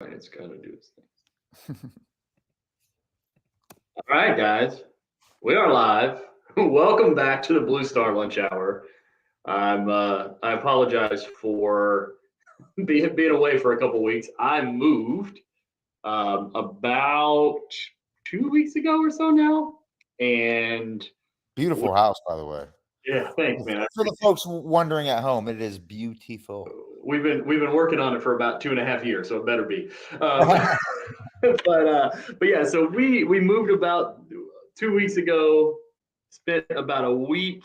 It's got to do its thing. All right, guys, we are live. Welcome back to the Blue Star Lunch Hour. I apologize for being away for a couple weeks. I moved about 2 weeks ago or so now, and Beautiful house, by the way. yeah, thanks, man. For the folks wondering at home, it is beautiful. We've been working on it for about 2.5 years, so it better be. Um, but yeah, so we moved about 2 weeks ago. Spent about a week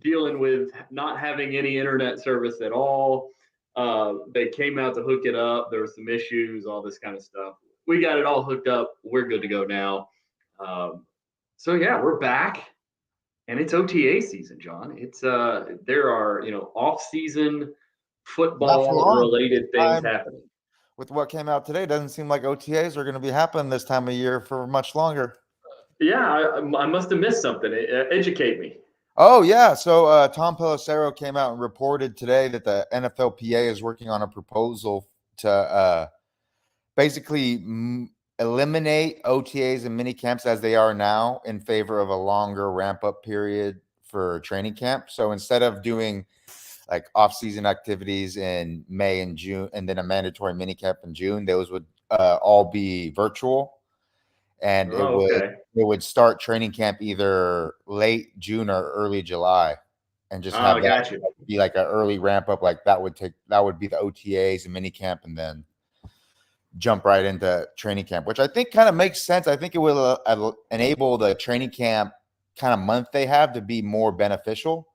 dealing with not having any internet service at all. They came out to hook it up. There were some issues, all this kind of stuff. We got it all hooked up. We're good to go now. So yeah, we're back, and it's OTA season, John. It's there are off season Not for football long. related things happening. With what came out today, doesn't seem like OTAs are going to be happening this time of year for much longer. Yeah, I must have missed something. Educate me. Oh, yeah. So Tom Pelissero came out and reported today that the NFLPA is working on a proposal to basically eliminate OTAs and mini camps as they are now in favor of a longer ramp up period for training camp. So instead of doing like off-season activities in May and June, and then a mandatory minicamp in June, those would all be virtual, and it would start training camp either late June or early July, and just have that be like an early ramp up. Like that would be the OTAs and minicamp, and then jump right into training camp, which I think kind of makes sense. I think it will enable the training camp kind of month they have to be more beneficial.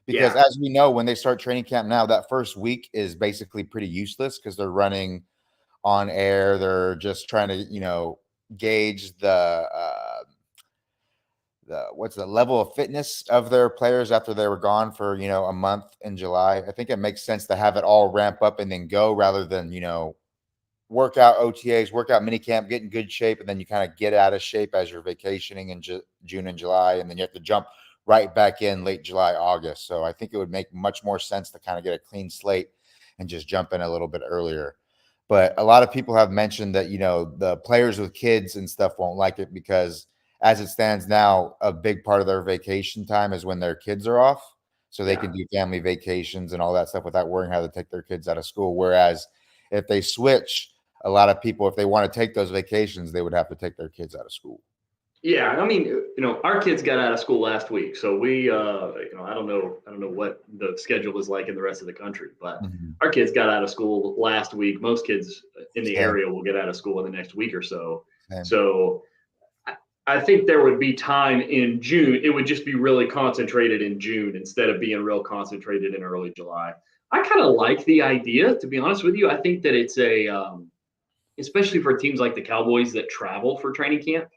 Because as we know, when they start training camp now, that first week is basically pretty useless because they're running on air. They're just trying to, gauge the what's the level of fitness of their players after they were gone for, a month in July. I think it makes sense to have it all ramp up and then go rather than, work out OTAs, work out minicamp, get in good shape, and then you kind of get out of shape as you're vacationing in June and July, and then you have to jump right back in late July, August. So I think it would make much more sense to kind of get a clean slate and just jump in a little bit earlier. But a lot of people have mentioned that, the players with kids and stuff won't like it because as it stands now, a big part of their vacation time is when their kids are off. So they can do family vacations and all that stuff without worrying how to take their kids out of school. Whereas if they switch, a lot of people, if they want to take those vacations, they would have to take their kids out of school. Yeah, I mean, our kids got out of school last week, so we, I don't know what the schedule is like in the rest of the country, but our kids got out of school last week. Most kids in the area will get out of school in the next week or so. So I think there would be time in June. It would just be really concentrated in June instead of being real concentrated in early July. I kind of like the idea, to be honest with you. I think that it's especially for teams like the Cowboys that travel for training camp.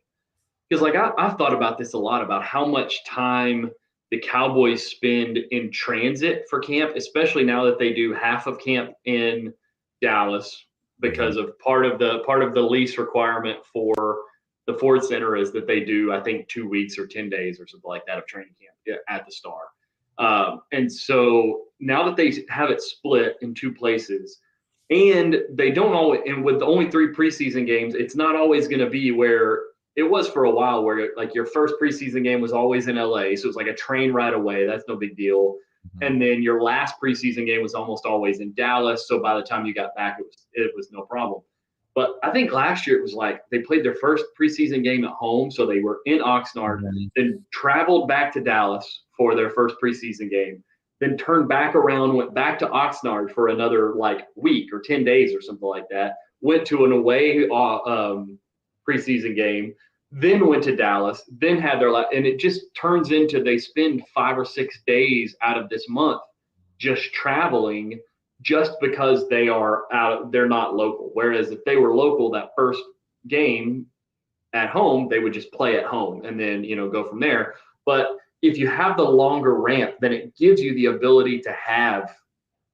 Because I've thought about this a lot about how much time the Cowboys spend in transit for camp, especially now that they do half of camp in Dallas because of part of the lease requirement for the Ford Center is that they do, I think, 2 weeks or 10 days or something like that of training camp at the Star. And so now that they have it split in two places, and they don't always, and with only 3 preseason games, it's not always going to be where it was for a while where like your first preseason game was always in LA. So it was like a train ride away. That's no big deal. And then your last preseason game was almost always in Dallas. So by the time you got back, it was no problem. But I think last year it was like they played their first preseason game at home. So they were in Oxnard, then traveled back to Dallas for their first preseason game, then turned back around, went back to Oxnard for another like week or 10 days or something like that, went to an away preseason game, then went to Dallas, then had their and it just turns into they spend 5 or 6 days out of this month just traveling just because they're not local. Whereas if they were local, that first game at home, they would just play at home and then, go from there. But if you have the longer ramp, then it gives you the ability to have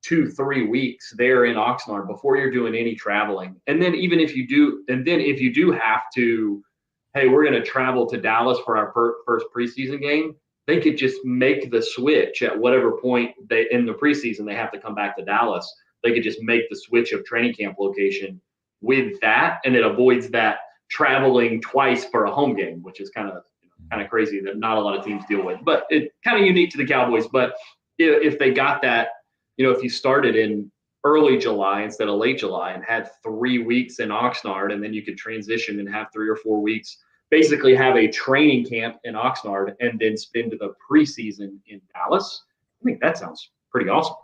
2-3 weeks there in Oxnard before you're doing any traveling. And then if you do have to, hey, we're going to travel to Dallas for our first preseason game, they could just make the switch at whatever point in the preseason they have to come back to Dallas. They could just make the switch of training camp location with that, and it avoids that traveling twice for a home game, which is kind of crazy that not a lot of teams deal with. But it's kind of unique to the Cowboys. But if they got that, if you started in early July instead of late July and had 3 weeks in Oxnard, and then you could transition and have 3 or 4 weeks, basically have a training camp in Oxnard and then spend the preseason in Dallas. I think that sounds pretty awesome.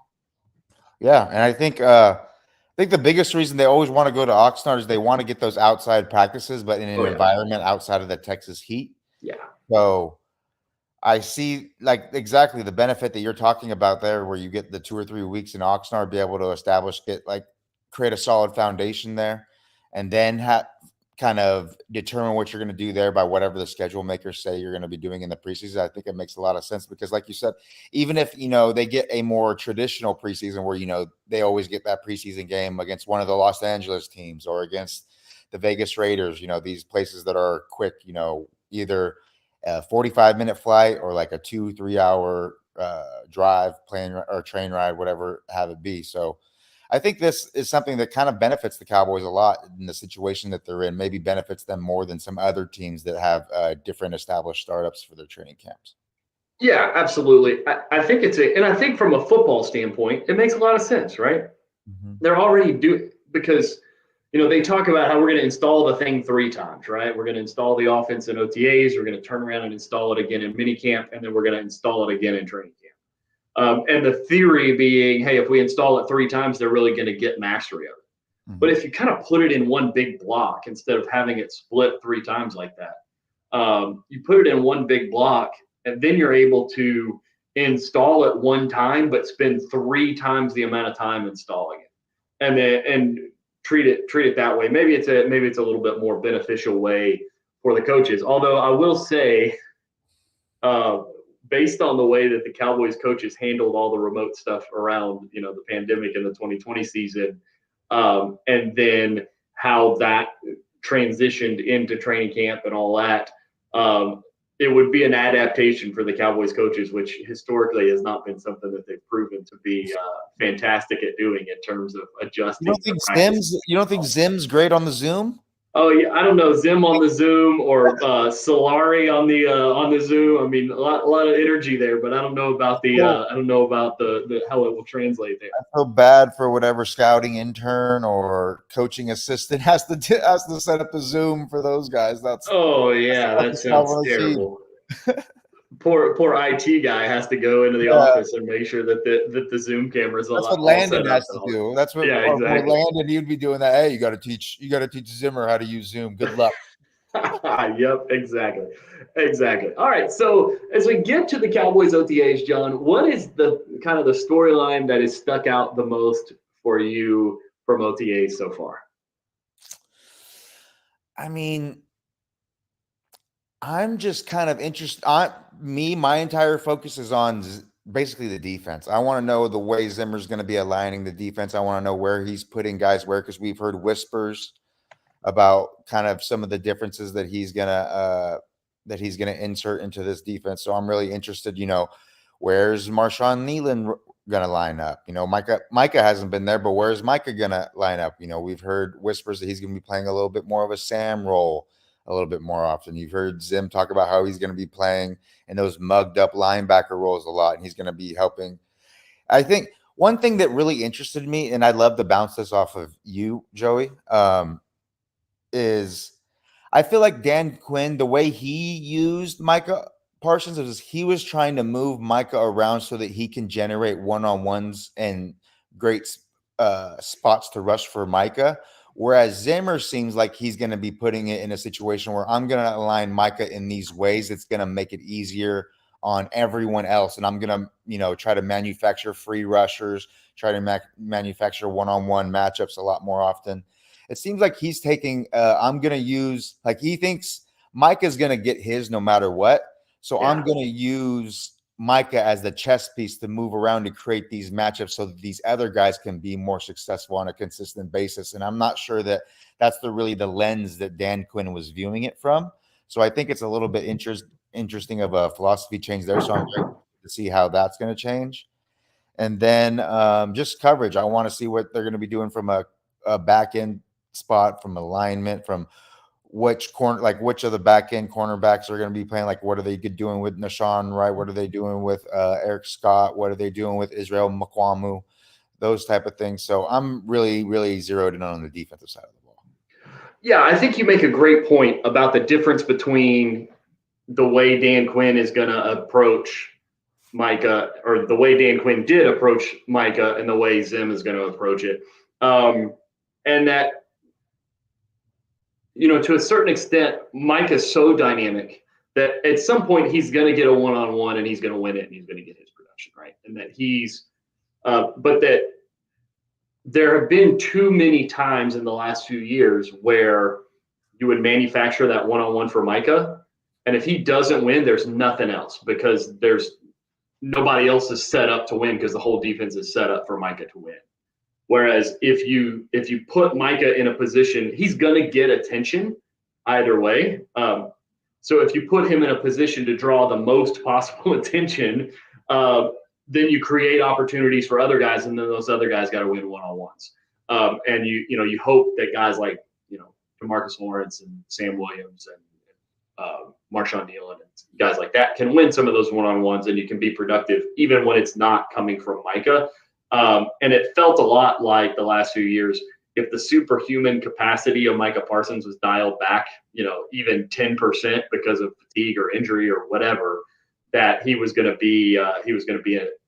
Yeah, and I think the biggest reason they always want to go to Oxnard is they want to get those outside practices, but in an environment outside of the Texas heat. Yeah. So I see like exactly the benefit that you're talking about there, where you get the 2 or 3 weeks in Oxnard, be able to create a solid foundation there, and then kind of determine what you're going to do there by whatever the schedule makers say you're going to be doing in the preseason. I think it makes a lot of sense because, like you said, even if they get a more traditional preseason where they always get that preseason game against one of the Los Angeles teams or against the Vegas Raiders, these places that are quick, either a 45-minute flight or like a 2-3 hour drive, plane or train ride, whatever have it be. So I think this is something that kind of benefits the Cowboys a lot in the situation that they're in, maybe benefits them more than some other teams that have different established startups for their training camps. Yeah, absolutely. I think and I think from a football standpoint, it makes a lot of sense, right? Mm-hmm. They're already doing, because they talk about how we're going to install the thing 3 times, right? We're going to install the offense in OTAs. We're going to turn around and install it again in minicamp, and then we're going to install it again in training camp. And the theory being, hey, if we install it 3 times, they're really going to get mastery of it. Mm-hmm. But if you kind of put it in one big block instead of having it split 3 times like that, you put it in one big block, and then you're able to install it 1 time, but spend 3 times the amount of time installing it, and treat it that way. Maybe it's a little bit more beneficial way for the coaches. Although I will say, based on the way that the Cowboys coaches handled all the remote stuff around, the pandemic and the 2020 season, and then how that transitioned into training camp and all that, it would be an adaptation for the Cowboys coaches, which historically has not been something that they've proven to be fantastic at doing in terms of adjusting. You don't think Zim's great on the Zoom? Oh yeah, I don't know, Zim on the Zoom or Solari on the Zoom. I mean, a lot of energy there, but I don't know about the how it will translate there. I feel bad for whatever scouting intern or coaching assistant has to set up the Zoom for those guys. That sounds terrible. Poor IT guy has to go into the office and make sure that the Zoom cameras. That's what Landon has to do. That's what exactly. Landon, you'd be doing that. Hey, you got to teach Zimmer how to use Zoom. Good luck. Yep, exactly. All right. So as we get to the Cowboys OTAs, John, what is the kind of the storyline that has stuck out the most for you from OTAs so far? I mean, I'm just kind of interested. My entire focus is on basically the defense. I want to know the way Zimmer's going to be aligning the defense. I want to know where he's putting guys where, because we've heard whispers about kind of some of the differences that he's gonna insert into this defense. So I'm really interested. Where's Marshawn Nealon gonna line up? Micah hasn't been there, but where's Micah gonna line up? We've heard whispers that he's gonna be playing a little bit more of a Sam role a little bit more often. You've heard Zim talk about how he's going to be playing in those mugged up linebacker roles a lot, and he's going to be helping. I think one thing that really interested me, and I'd love to bounce this off of you, Joey, is I feel like Dan Quinn, the way he used Micah Parsons, is he was trying to move Micah around so that he can generate one-on-ones and great spots to rush for Micah. Whereas Zimmer seems like he's going to be putting it in a situation where I'm going to align Micah in these ways. It's going to make it easier on everyone else. And I'm going to, try to manufacture free rushers, try to manufacture one-on-one matchups a lot more often. It seems like he's taking, I'm going to use, like he thinks Micah's going to get his no matter what. So I'm going to use Micah as the chess piece to move around to create these matchups so that these other guys can be more successful on a consistent basis. And I'm not sure that that's really the lens that Dan Quinn was viewing it from. So I think it's a little bit interesting of a philosophy change there. So I'm going to see how that's going to change. And then just coverage. I want to see what they're going to be doing from a back end spot, from alignment, from which corner, like which of the back end cornerbacks are going to be playing. Like, what are they doing with Nashawn Wright? What are they doing with Eric Scott? What are they doing with Israel Makwamu? Those type of things. So I'm really, really zeroed in on the defensive side of the ball. Yeah, I think you make a great point about the difference between the way Dan Quinn is going to approach Micah, or the way Dan Quinn did approach Micah, and the way Zim is going to approach it. And that, to a certain extent, Mike is so dynamic that at some point he's going to get a one-on-one and he's going to win it and he's going to get his production, right? And that but that there have been too many times in the last few years where you would manufacture that one-on-one for Micah, and if he doesn't win, there's nothing else, because there's nobody else is set up to win, because the whole defense is set up for Micah to win. Whereas if you put Micah in a position, he's going to get attention either way. So if you put him in a position to draw the most possible attention, then you create opportunities for other guys, and then those other guys got to win one-on-ones. And you hope that guys like DeMarcus Lawrence and Sam Williams and Marshawn Neal and guys like that can win some of those one-on-ones, and you can be productive even when it's not coming from Micah. And it felt a lot like the last few years, if the superhuman capacity of Micah Parsons was dialed back, even 10% because of fatigue or injury or whatever, that he was going to be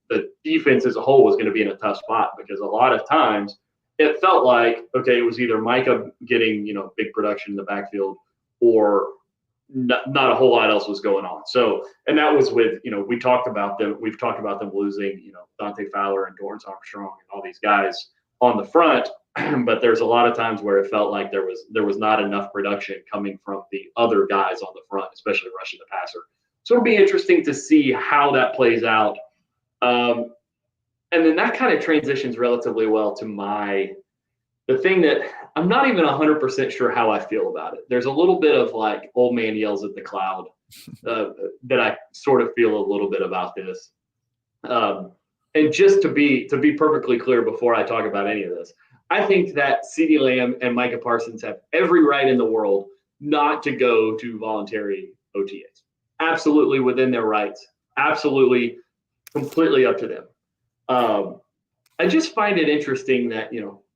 the defense as a whole was going to be in a tough spot, because a lot of times it felt like, okay, it was either Micah getting, big production in the backfield, or not a whole lot else was going on. So, and that was with, we've talked about them losing, Dante Fowler and Dorrance Armstrong and all these guys on the front, but there's a lot of times where it felt like there was not enough production coming from the other guys on the front, especially rushing the passer. So it'll be interesting to see how that plays out. And then that kind of transitions relatively well to the thing that I'm not even 100% sure how I feel about it. There's a little bit of like old man yells at the cloud that I sort of feel a little bit about this. And just to be perfectly clear before I talk about any of this, I think that CeeDee Lamb and Micah Parsons have every right in the world not to go to voluntary OTAs. Absolutely within their rights. Absolutely completely up to them. I just find it interesting that,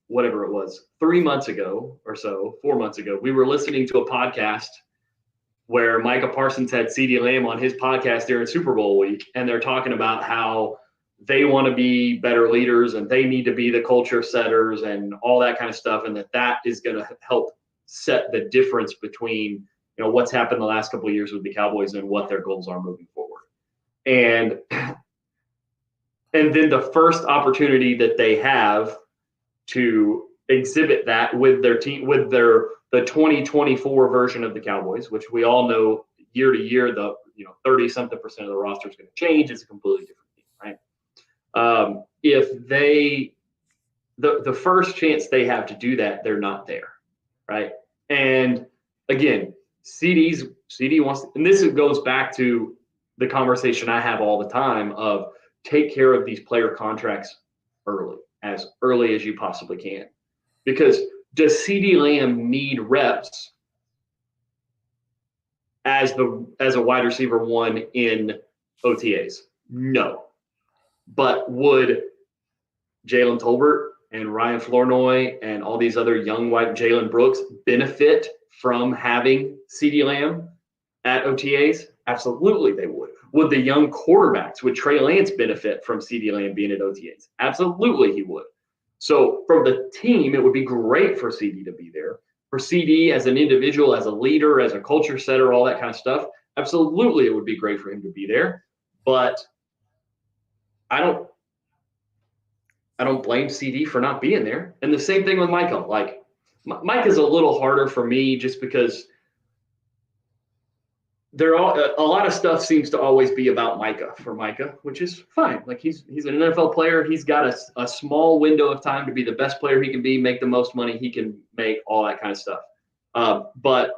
whatever it was, 3 months ago or so, 4 months ago, we were listening to a podcast where Micah Parsons had CeeDee Lamb on his podcast during Super Bowl week, and they're talking about how they want to be better leaders and they need to be the culture setters and all that kind of stuff, and that is going to help set the difference between what's happened the last couple of years with the Cowboys and what their goals are moving forward. And then the first opportunity that they have to exhibit that with their team, with the 2024 version of the Cowboys, which we all know year to year, 30-something% of the roster is going to change. It's a completely different team, right? If the first chance they have to do that, they're not there, right? And again, CD wants, and this goes back to the conversation I have all the time of take care of these player contracts as early as you possibly can. Because does CeeDee Lamb need reps as a wide receiver one in OTAs? No. But would Jalen Tolbert and Ryan Flournoy and all these other young white Jalen Brooks benefit from having CeeDee Lamb at OTAs? Absolutely they would. Would the young quarterbacks, would Trey Lance benefit from CeeDee Lamb being at OTAs? Absolutely he would. So from the team, it would be great for CD to be there. For CD as an individual, as a leader, as a culture setter, all that kind of stuff, absolutely it would be great for him to be there. But I don't blame CD for not being there. And the same thing with Micah. Like Mike is a little harder for me just because a lot of stuff seems to always be about Micah, which is fine. Like he's an NFL player. He's got a small window of time to be the best player he can be, make the most money he can make, all that kind of stuff. But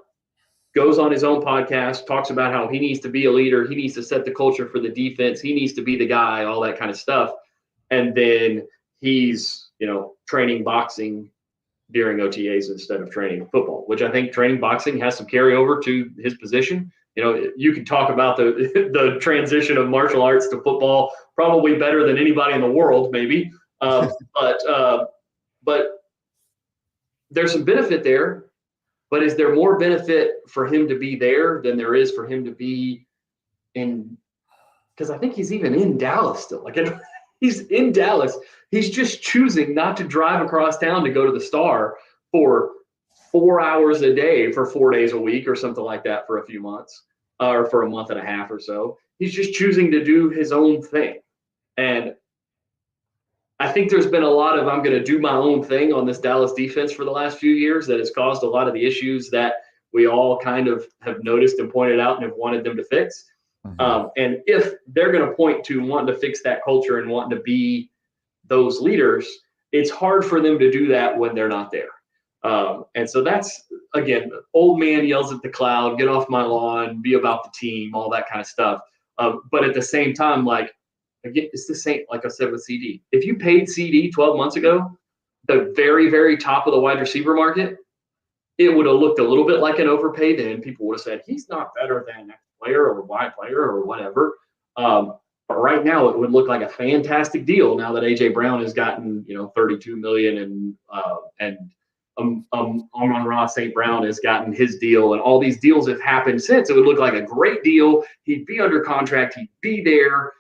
goes on his own podcast, talks about how he needs to be a leader. He needs to set the culture for the defense. He needs to be the guy, all that kind of stuff. And then he's, training boxing during OTAs instead of training football, which I think training boxing has some carryover to his position. You know, you can talk about the transition of martial arts to football probably better than anybody in the world, maybe. But there's some benefit there. But is there more benefit for him to be there than there is for him to be in? Because I think he's even in Dallas still. Like he's in Dallas. He's just choosing not to drive across town to go to the Star for 4 hours a day for 4 days a week or something like that for a few months or for a month and a half or so. He's just choosing to do his own thing. And I think there's been a lot of I'm going to do my own thing on this Dallas defense for the last few years that has caused a lot of the issues that we all kind of have noticed and pointed out and have wanted them to fix. And if they're going to point to wanting to fix that culture and wanting to be those leaders, it's hard for them to do that when they're not there. And so that's, again, old man yells at the cloud, get off my lawn, be about the team, all that kind of stuff. But at the same time, like, again, it's the same, like I said with CD. If you paid CD 12 months ago, the very, very top of the wide receiver market, it would have looked a little bit like an overpay then. People would have said, he's not better than X player or Y player or whatever. But right now, it would look like a fantastic deal now that A.J. Brown has gotten, $32 million and Amon-Ra St. Brown has gotten his deal, and all these deals have happened since. It would look like a great deal. He'd be under contract. He'd be there.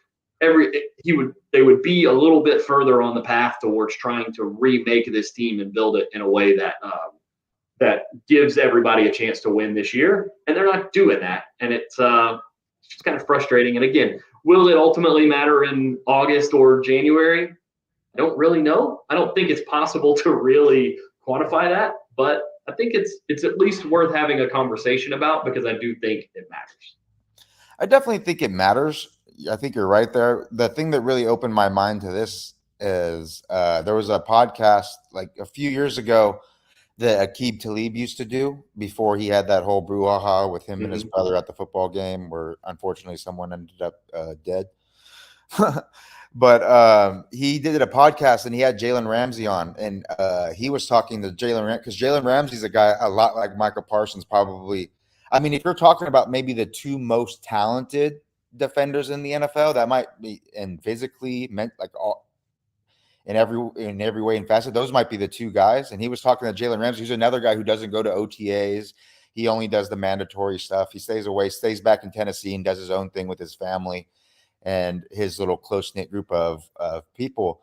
They would be a little bit further on the path towards trying to remake this team and build it in a way that gives everybody a chance to win this year, and they're not doing that, and it's just kind of frustrating. And again, will it ultimately matter in August or January? I don't really know. I don't think it's possible to really quantify that, but I think it's at least worth having a conversation about because I do think it matters. I definitely think it matters. I think you're right there. The thing that really opened my mind to this is there was a podcast like a few years ago that Aqib Talib used to do before he had that whole brouhaha with him and his brother at the football game where unfortunately someone ended up dead. But he did a podcast and he had Jalen Ramsey on, and he was talking to because Jalen Ramsey's a guy a lot like Michael Parsons probably. I mean, if you're talking about maybe the two most talented defenders in the NFL, that might be, and physically meant like all in every way and facet, those might be the two guys. And he was talking to Jalen Ramsey, who's another guy who doesn't go to OTAs. He only does the mandatory stuff. He stays away, stays back in Tennessee, and does his own thing with his family and his little close-knit group of people.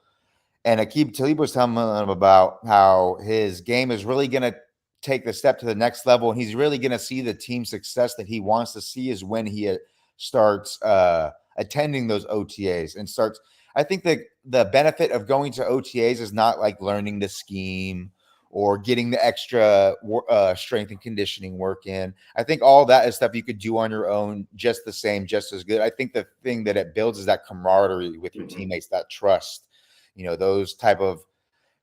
And Aqib Talib was telling him about how his game is really going to take the step to the next level, and he's really going to see the team success that he wants to see is when he starts attending those OTAs and starts. I think that the benefit of going to OTAs is not like learning the scheme or getting the extra strength and conditioning work in. I think all that is stuff you could do on your own just the same, just as good. I think the thing that it builds is that camaraderie with your teammates, that trust, those type of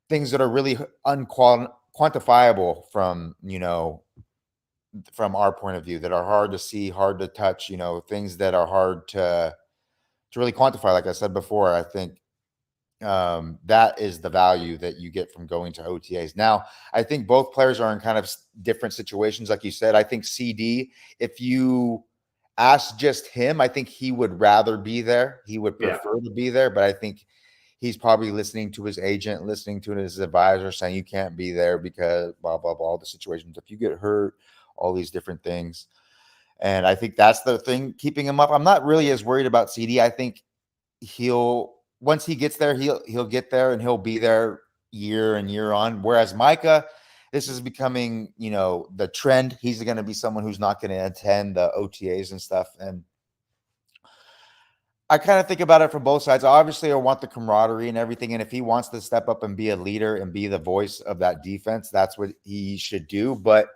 things that are really quantifiable from, from our point of view, that are hard to see, hard to touch, things that are hard to really quantify. Like I said before, I think that is the value that you get from going to OTAs. Now, I think both players are in kind of different situations. Like you said, I think CD, if you ask just him, I think he would rather be there. He would prefer to be there, but I think he's probably listening to his agent, listening to his advisor saying you can't be there because blah, blah, blah, all the situations. If you get hurt, all these different things. And I think that's the thing keeping him up. I'm not really as worried about CD. I think once he gets there, he'll get there and he'll be there year and year on. Whereas Micah, this is becoming, the trend. He's going to be someone who's not going to attend the OTAs and stuff. And I kind of think about it from both sides. Obviously, I want the camaraderie and everything. And if he wants to step up and be a leader and be the voice of that defense, that's what he should do. But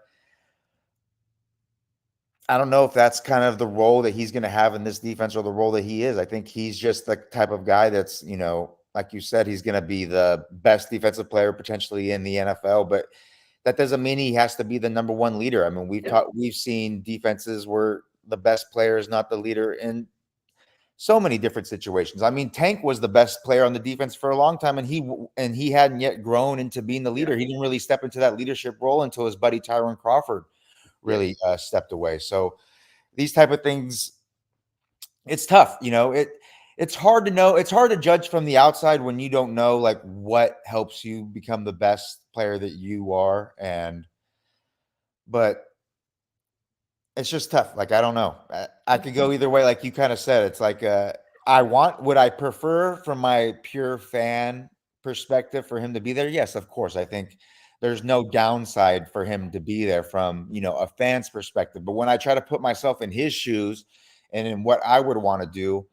I don't know if that's kind of the role that he's going to have in this defense or the role that he is. I think he's just the type of guy that's, like you said, he's going to be the best defensive player potentially in the NFL, but that doesn't mean he has to be the number one leader. I mean, we've seen defenses where the best player is not the leader, and so many different situations. I mean, Tank was the best player on the defense for a long time, and he hadn't yet grown into being the leader. He didn't really step into that leadership role until his buddy Tyrone Crawford really stepped away. So these type of things, it's tough. It's hard to know. It's hard to judge from the outside when you don't know like what helps you become the best player that you are. But it's just tough. Like, I don't know. I could go either way. Like you kind of said, it's like, would I prefer from my pure fan perspective for him to be there? Yes, of course. I think there's no downside for him to be there from, a fan's perspective. But when I try to put myself in his shoes and in what I would want to do,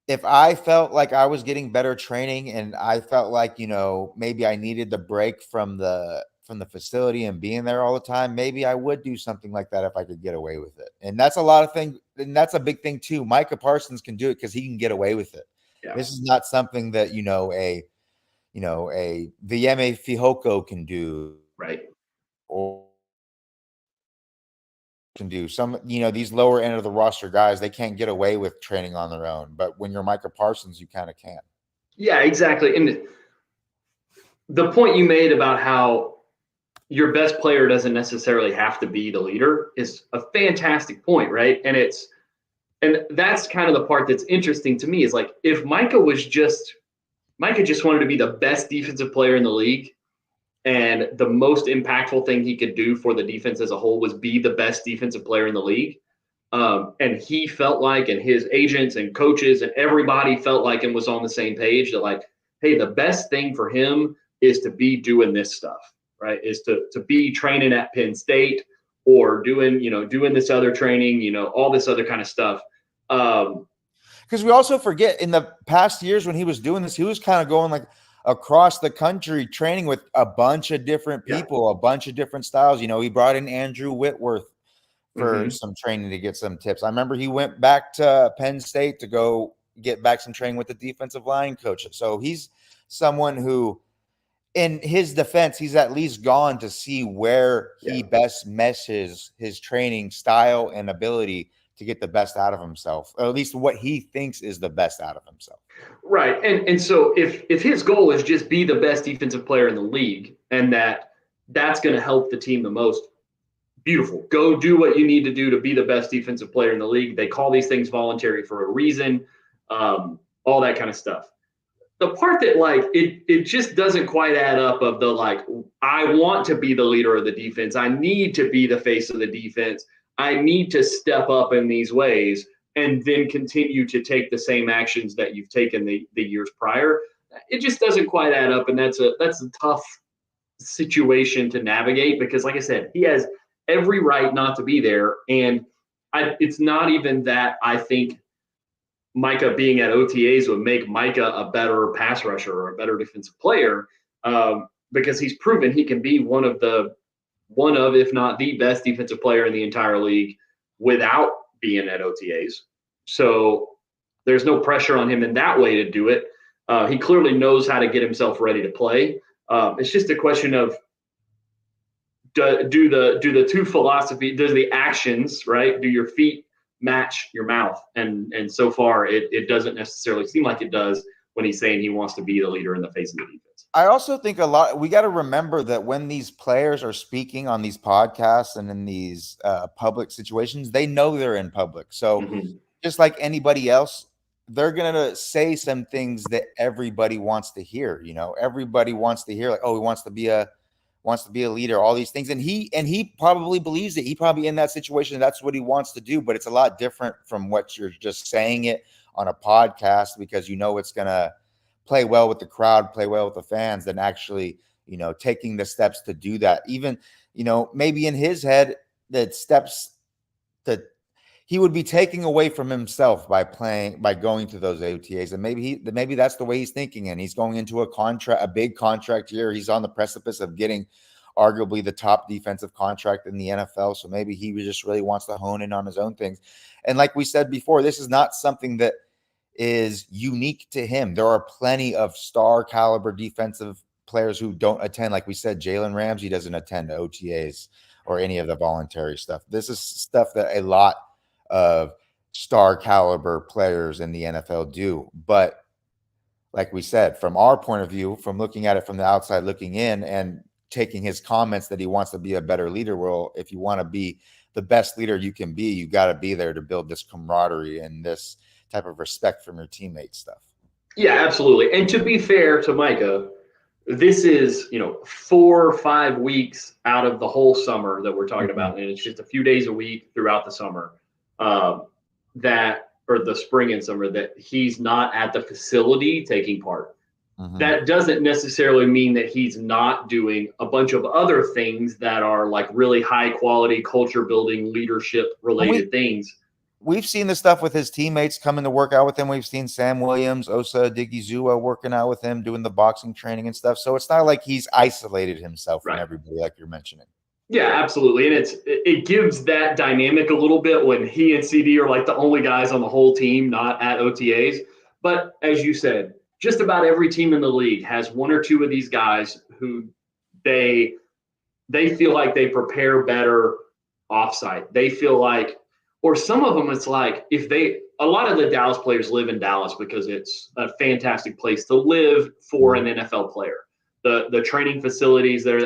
if I felt like I was getting better training and I felt like, maybe I needed the break from the facility and being there all the time, maybe I would do something like that if I could get away with it. And that's a lot of things. And that's a big thing too. Micah Parsons can do it because he can get away with it. Yeah. This is not something that, a VMA Fihoko can do. Right. Or can do some, these lower end of the roster guys, they can't get away with training on their own. But when you're Micah Parsons, you kind of can. Yeah, exactly. And the point you made about how your best player doesn't necessarily have to be the leader is a fantastic point, right? And that's kind of the part that's interesting to me is like, if Micah just wanted to be the best defensive player in the league, and the most impactful thing he could do for the defense as a whole was be the best defensive player in the league. And he felt like, and his agents and coaches and everybody felt like and was on the same page that like, hey, the best thing for him is to be doing this stuff, right? Is to be training at Penn State or doing this other training, all this other kind of stuff. Because we also forget in the past years when he was doing this, he was kind of going like across the country training with a bunch of different people, a bunch of different styles. He brought in Andrew Whitworth for some training to get some tips. I remember he went back to Penn State to go get back some training with the defensive line coach. So he's someone who, in his defense, he's at least gone to see where he best meshes his training style and ability to get the best out of himself, or at least what he thinks is the best out of himself. Right. And so if his goal is just be the best defensive player in the league and that's going to help the team the most, beautiful. Go do what you need to do to be the best defensive player in the league. They call these things voluntary for a reason, all that kind of stuff. The part that like it just doesn't quite add up of the like, I want to be the leader of the defense. I need to be the face of the defense. I need to step up in these ways and then continue to take the same actions that you've taken the years prior. It just doesn't quite add up. And that's a tough situation to navigate because, like I said, he has every right not to be there. And it's not even that I think Micah being at OTAs would make Micah a better pass rusher or a better defensive player because he's proven he can be one of, if not the best defensive player in the entire league without being at OTAs. So there's no pressure on him in that way to do it. He clearly knows how to get himself ready to play. It's just a question of do the two philosophy, does the actions, right? Do your feet match your mouth? And so far it doesn't necessarily seem like it does when he's saying he wants to be the leader in the face of the defense. I also think we got to remember that when these players are speaking on these podcasts and in these public situations, they know they're in public. So just like anybody else, they're going to say some things that everybody wants to hear. Everybody wants to hear like, oh, he wants to be a leader, all these things. And he probably believes it. He probably in that situation, that's what he wants to do. But it's a lot different from what you're just saying it on a podcast because it's going to play well with the crowd, play well with the fans than actually, taking the steps to do that. Even, maybe in his head that steps that he would be taking away from himself by going to those OTAs. And maybe that's the way he's thinking. And he's going into a big contract year. He's on the precipice of getting arguably the top defensive contract in the NFL. So maybe he just really wants to hone in on his own things. And like we said before, this is not something that is unique to him. There are plenty of star caliber defensive players who don't attend. Like we said, Jalen Ramsey doesn't attend OTAs or any of the voluntary stuff. This is stuff that a lot of star caliber players in the NFL do. But like we said, from our point of view, from looking at it from the outside looking in and taking his comments that he wants to be a better leader, well, if you want to be the best leader you can be, you got to be there to build this camaraderie and this type of respect from your teammates stuff. Yeah, absolutely. And to be fair to Micah, this is, 4 or 5 weeks out of the whole summer that we're talking about. And it's just a few days a week throughout the summer or the spring and summer that he's not at the facility taking part. That doesn't necessarily mean that he's not doing a bunch of other things that are like really high quality culture building, leadership related things. We've seen the stuff with his teammates coming to work out with him. We've seen Sam Williams, Osa Odigizua working out with him, doing the boxing training and stuff. So it's not like he's isolated himself from everybody like you're mentioning. Yeah, absolutely. And it gives that dynamic a little bit when he and CD are like the only guys on the whole team not at OTAs. But as you said, just about every team in the league has one or two of these guys who they feel like they prepare better offsite. They feel like, or some of them, it's like a lot of the Dallas players live in Dallas because it's a fantastic place to live for an NFL player. The training facilities there,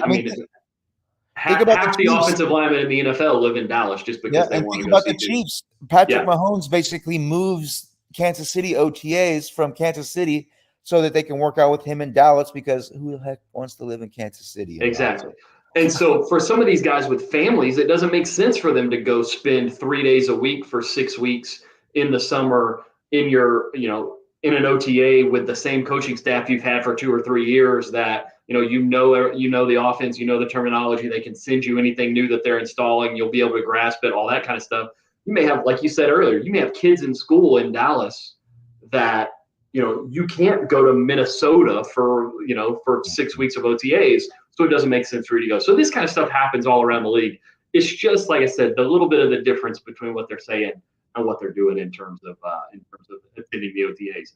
half the offensive linemen in the NFL live in Dallas just because they want to go see the Chiefs. Patrick Mahomes basically moves Kansas City OTAs from Kansas City so that they can work out with him in Dallas, because who the heck wants to live in Kansas City? Exactly. And so for some of these guys with families, it doesn't make sense for them to go spend 3 days a week for 6 weeks in the summer in in an OTA with the same coaching staff you've had for 2 or 3 years that, you know the offense, the terminology, they can send you anything new that they're installing. You'll be able to grasp it, all that kind of stuff. You may have, like you said earlier, you may have kids in school in Dallas that, you can't go to Minnesota for 6 weeks of OTAs. So it doesn't make sense for you to go. So this kind of stuff happens all around the league. It's just, like I said, the little bit of the difference between what they're saying and what they're doing in terms of attending the OTAs.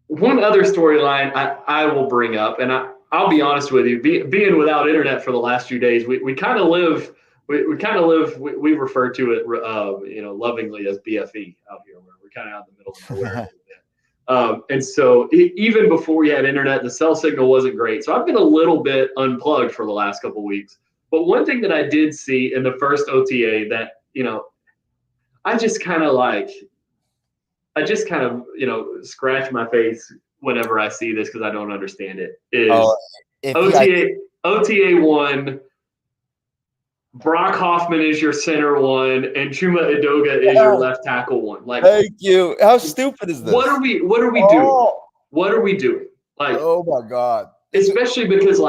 One other storyline I will bring up, and I'll be honest with you, being without internet for the last few days, we kind of live. We refer to it, lovingly as BFE out here, where we're kind of out in the middle of nowhere a little bit. And so even before we had internet, the cell signal wasn't great. So I've been a little bit unplugged for the last couple of weeks. But one thing that I did see in the first OTA that, I just kind of scratch my face whenever I see this because I don't understand it, is OTA 1, Brock Hoffman is your center 1, and Chuma Edoga is your left tackle 1. Like, thank you. How stupid is this? What are we doing? What are we doing? Like, oh my God. Especially because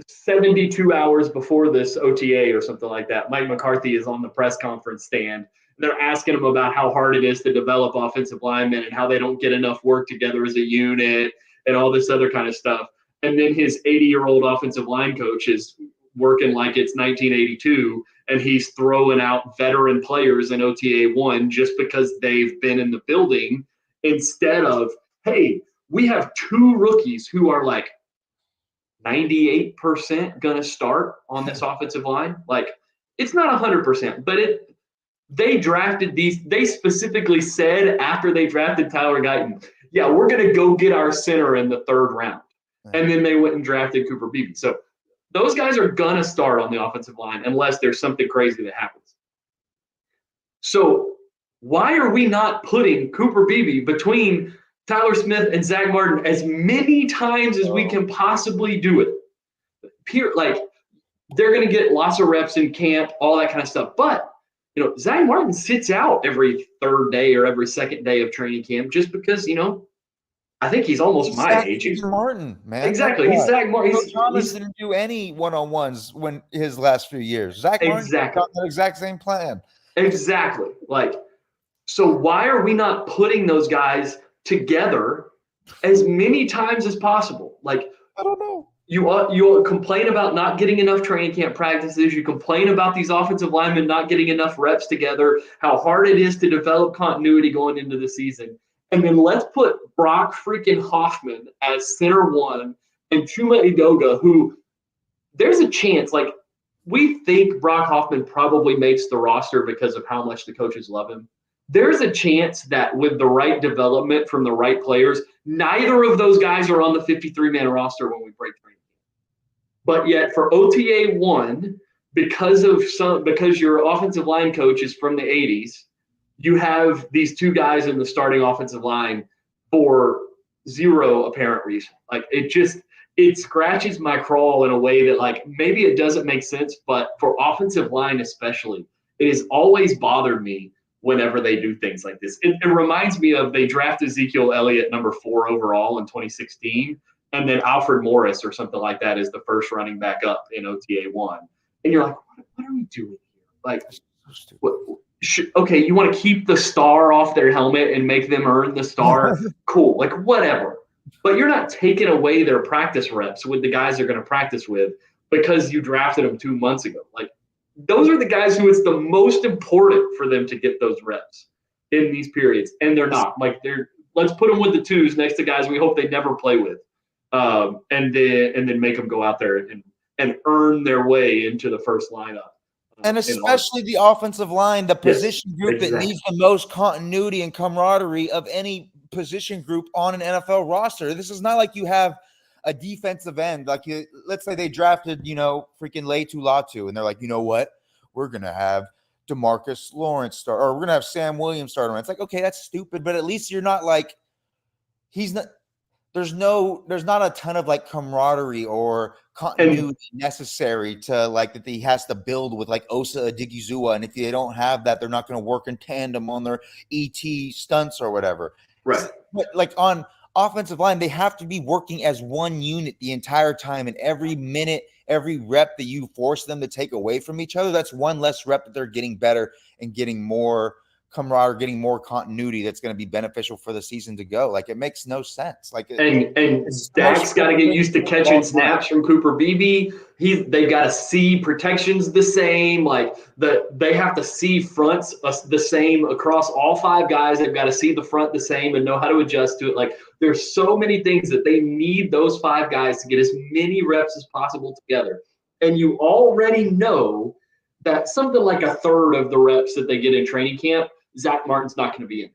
72 hours before this OTA or something like that, Mike McCarthy is on the press conference stand. They're asking him about how hard it is to develop offensive linemen and how they don't get enough work together as a unit and all this other kind of stuff. And then his 80-year-old offensive line coach is working like it's 1982, and he's throwing out veteran players in OTA 1 just because they've been in the building, instead of, hey, we have 2 rookies who are 98% going to start on this offensive line. It's not 100%, but they drafted these. They specifically said after they drafted Tyler Guyton, yeah, we're going to go get our center in the 3rd round. And then they went and drafted Cooper Beebe. So those guys are going to start on the offensive line unless there's something crazy that happens. So why are we not putting Cooper Beebe between Tyler Smith and Zach Martin as many times as we can possibly do it? They're going to get lots of reps in camp, all that kind of stuff. But, Zach Martin sits out every 3rd day or every 2nd day of training camp just because, I think he's almost my age. He's Martin, man. Exactly. He's Zach Martin. Thomas didn't do any one-on-ones when his last few years. Zach Martin got the exact same plan. Exactly. So why are we not putting those guys together as many times as possible? I don't know. You complain about not getting enough training camp practices. You complain about these offensive linemen not getting enough reps together, how hard it is to develop continuity going into the season. And then let's put Brock freaking Hoffman as center 1 and Chuma Edoga, who there's a chance, we think Brock Hoffman probably makes the roster because of how much the coaches love him. There's a chance that with the right development from the right players, neither of those guys are on the 53-man roster when we break training. But yet for OTA 1, because your offensive line coach is from the 80s, you have these two guys in the starting offensive line for zero apparent reason. Like it scratches my crawl in a way that like maybe it doesn't make sense, but for offensive line especially, it has always bothered me whenever they do things like this. It reminds me of they drafted Ezekiel Elliott number 4 overall in 2016, and then Alfred Morris or something like that is the first running back up in OTA 1. And you're like, what are we doing here? Like, okay, you want to keep the star off their helmet and make them earn the star? Cool, like whatever. But you're not taking away their practice reps with the guys they're going to practice with because you drafted them 2 months ago. Like, those are the guys who it's the most important for them to get those reps in these periods, and they're not. Like, let's put them with the 2s next to guys we hope they never play with, and then make them go out there and earn their way into the first lineup. And especially the offensive line, the position group that needs the most continuity and camaraderie of any position group on an NFL roster. This is not like you have a defensive end. Like, let's say they drafted, freaking Laitu Latu, and they're like, you know what? We're going to have DeMarcus Lawrence start, or we're going to have Sam Williams start. It's like, okay, that's stupid, but at least you're not like, there's not a ton of like camaraderie or continuity necessary to like that he has to build with like Osa Odigizua. And if they don't have that, they're not going to work in tandem on their ET stunts or whatever. Right. But like on offensive line, they have to be working as one unit the entire time. And every minute, every rep that you force them to take away from each other, that's one less rep that they're getting better and getting more camaraderie, getting more continuity that's going to be beneficial for the season to go. Like, it makes no sense. Like, and Dak's got to get used to catching snaps from Cooper Beebe. They've got to see protections the same. Like, they have to see fronts the same across all 5 guys. They've got to see the front the same and know how to adjust to it. Like, there's so many things that they need those 5 guys to get as many reps as possible together. And you already know that something like a third of the reps that they get in training camp, Zach Martin's not going to be in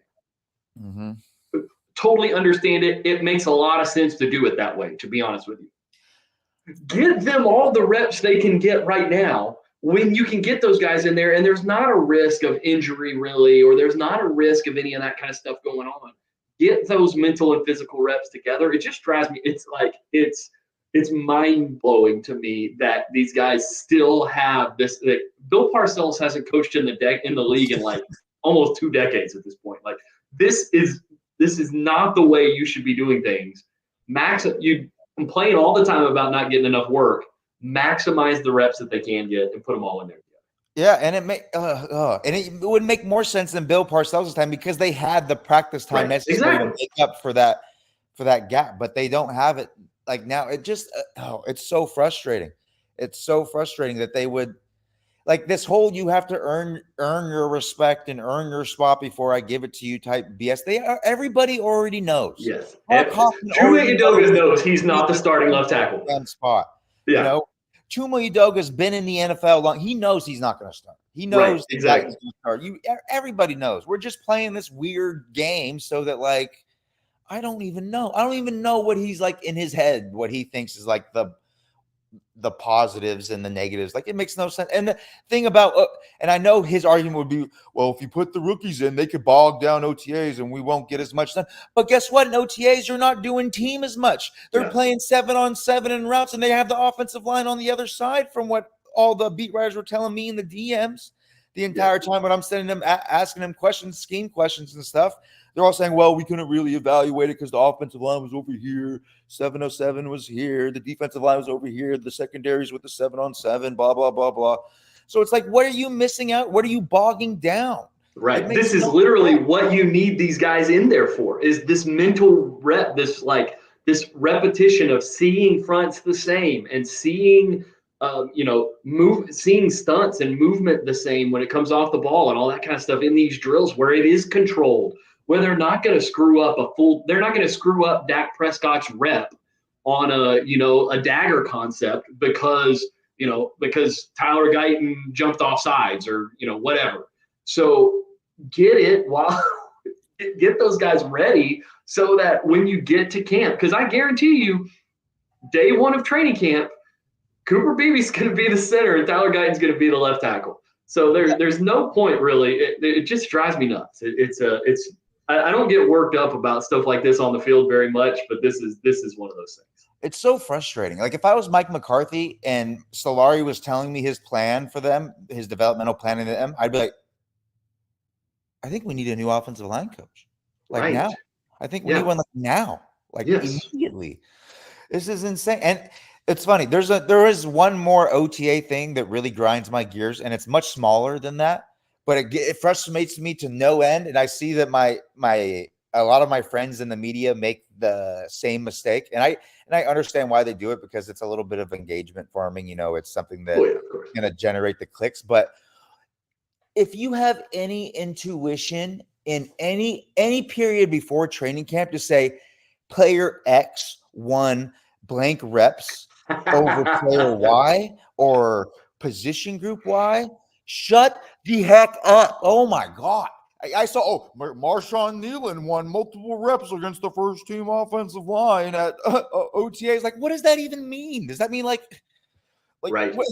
there. Mm-hmm. Totally understand it. It makes a lot of sense to do it that way, to be honest with you. Give them all the reps they can get right now when you can get those guys in there, and there's not a risk of injury really, or there's not a risk of any of that kind of stuff going on. Get those mental and physical reps together. It just drives me. It's like it's mind-blowing to me that these guys still have this. Bill Parcells hasn't coached in the league in like almost 2 decades at this point. Like, this is not the way you should be doing things. You complain all the time about not getting enough work. Maximize the reps that they can get and put them all in there. Yeah, and it would make more sense than Bill Parcells' time because they had the practice time necessary to make up for that gap, but they don't have it. Like, now it just it's so frustrating. It's so frustrating that they would like this whole you have to earn your respect and earn your spot before I give it to you type BS. Everybody already knows. Yes. Chuma Edoga knows he's not the starting left tackle. Spot. Yeah. Chuma Edoga's been in the NFL long. He knows he's not going to start. He knows exactly he's going to start. Everybody knows. We're just playing this weird game so that like I don't even know. I don't even know what he's like in his head, what he thinks is like the positives and the negatives. Like, it makes no sense. And the thing about and I know his argument would be, well, if you put the rookies in, they could bog down OTAs and we won't get as much done. But guess what? In OTAs, you're not doing team as much. They're playing 7-on-7 in routes, and they have the offensive line on the other side from what all the beat writers were telling me in the DMs the entire time when I'm sending them, asking them questions, scheme questions and stuff. They're all saying, well, we couldn't really evaluate it because the offensive line was over here. 7-0-7 was here. The defensive line was over here. The secondaries with the 7-on-7, blah, blah, blah, blah. So it's like, what are you missing out? What are you bogging down? Right. This is literally what you need these guys in there for, is this mental rep, this repetition of seeing fronts the same and seeing seeing stunts and movement the same when it comes off the ball and all that kind of stuff in these drills where it is controlled, where they're not going to screw up they're not going to screw up Dak Prescott's rep on a dagger concept because because Tyler Guyton jumped off sides or, whatever. So get it while get those guys ready so that when you get to camp, because I guarantee you, day one of training camp, Cooper Beebe's going to be the center and Tyler Guyton's going to be the left tackle. So there's no point really. It just drives me nuts. I don't get worked up about stuff like this on the field very much, but this is one of those things. It's so frustrating. Like if I was Mike McCarthy and Solari was telling me his plan for them, his developmental plan for them, I'd be like, I think we need a new offensive line coach. Like now. I think we need one like now. Like immediately. This is insane. And it's funny. There is one more OTA thing that really grinds my gears, and it's much smaller than that, but it frustrates me to no end. And I see that a lot of my friends in the media make the same mistake, and I understand why they do it because it's a little bit of engagement farming. It's something that's going to generate the clicks. But if you have any intuition in any period before training camp to say player X won blank reps over player Y or position group Y, shut the heck up. Oh my God. I saw, Marshawn Nealon won multiple reps against the first team offensive line at OTAs. Like, what does that even mean? Does that mean like right? What,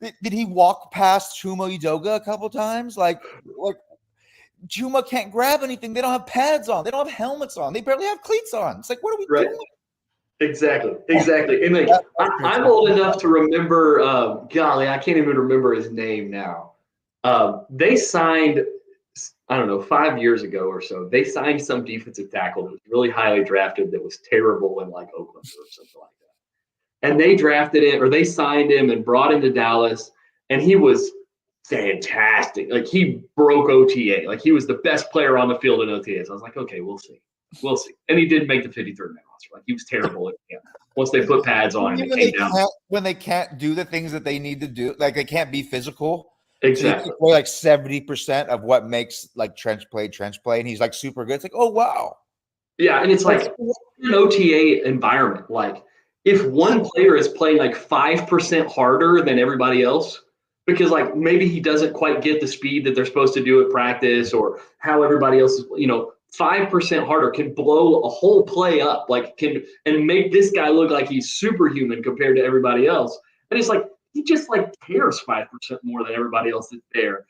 did he walk past Chuma Udoga a couple times? Like Chuma can't grab anything. They don't have pads on. They don't have helmets on. They barely have cleats on. It's like, what are we doing? Exactly. And like, I'm old enough to remember, golly, I can't even remember his name now. They signed, I don't know, 5 years ago or so, they signed some defensive tackle that was really highly drafted that was terrible in like Oakland or something like that. And they drafted it, or they signed him and brought him to Dallas, and he was fantastic. Like he broke OTA. Like he was the best player on the field in OTAs. I was like, okay, we'll see. And he did make the 53rd man roster. Like he was terrible at camp. Once they put pads on him, it came down. When they can't do the things that they need to do, like they can't be physical. Exactly. So like 70% of what makes like trench play, and he's like super good. It's like, oh wow. Yeah, and it's like an OTA environment. Like if one player is playing like 5% harder than everybody else, because like maybe he doesn't quite get the speed that they're supposed to do at practice, or how everybody else is, 5% harder can blow a whole play up, and make this guy look like he's superhuman compared to everybody else. And it's like he just like cares 5% more than everybody else that's there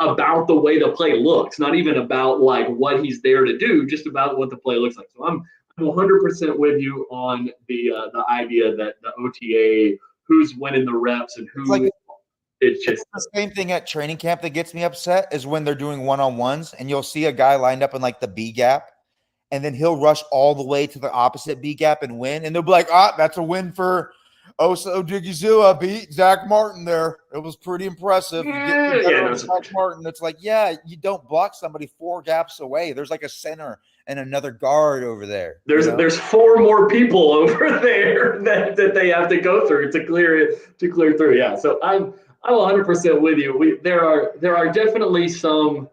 about the way the play looks, not even about like what he's there to do, just about what the play looks like. So I'm 100% with you on the idea that the OTA, who's winning the reps and who. It's just the same thing at training camp that gets me upset is when they're doing one-on-ones and you'll see a guy lined up in like the B gap and then he'll rush all the way to the opposite B gap and win. And they'll be like, that's a win for Osa Odigizua, beat Zach Martin there. It was pretty impressive. Zach Martin. It's like, you don't block somebody 4 gaps away. There's like a center and another guard over there. There's 4 more people over there that they have to go through to clear through. Yeah. So I'm 100% with you. There are definitely some,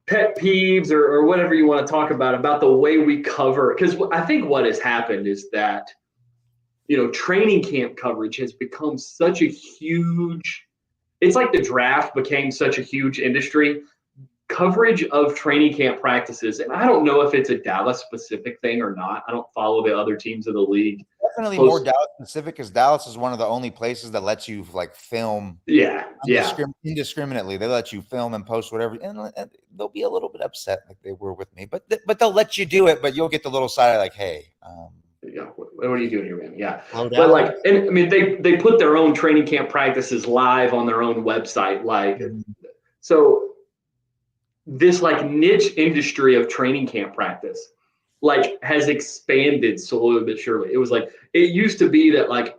pet peeves or whatever you want to talk about the way we cover. Because I think what has happened is that, training camp coverage has become such a huge. It's like the draft became such a huge industry. Coverage of training camp practices, and I don't know if it's a Dallas specific thing or not. I don't follow the other teams of the league. Definitely more Dallas specific, because Dallas is one of the only places that lets you like film. Indiscriminately. They let you film and post whatever, and they'll be a little bit upset like they were with me, but they'll let you do it. But you'll get the little side like, hey, what are you doing here, man? Yeah, but like, and I mean, they put their own training camp practices live on their own website, like so. This like niche industry of training camp practice like has expanded slowly but surely. It was like, it used to be that like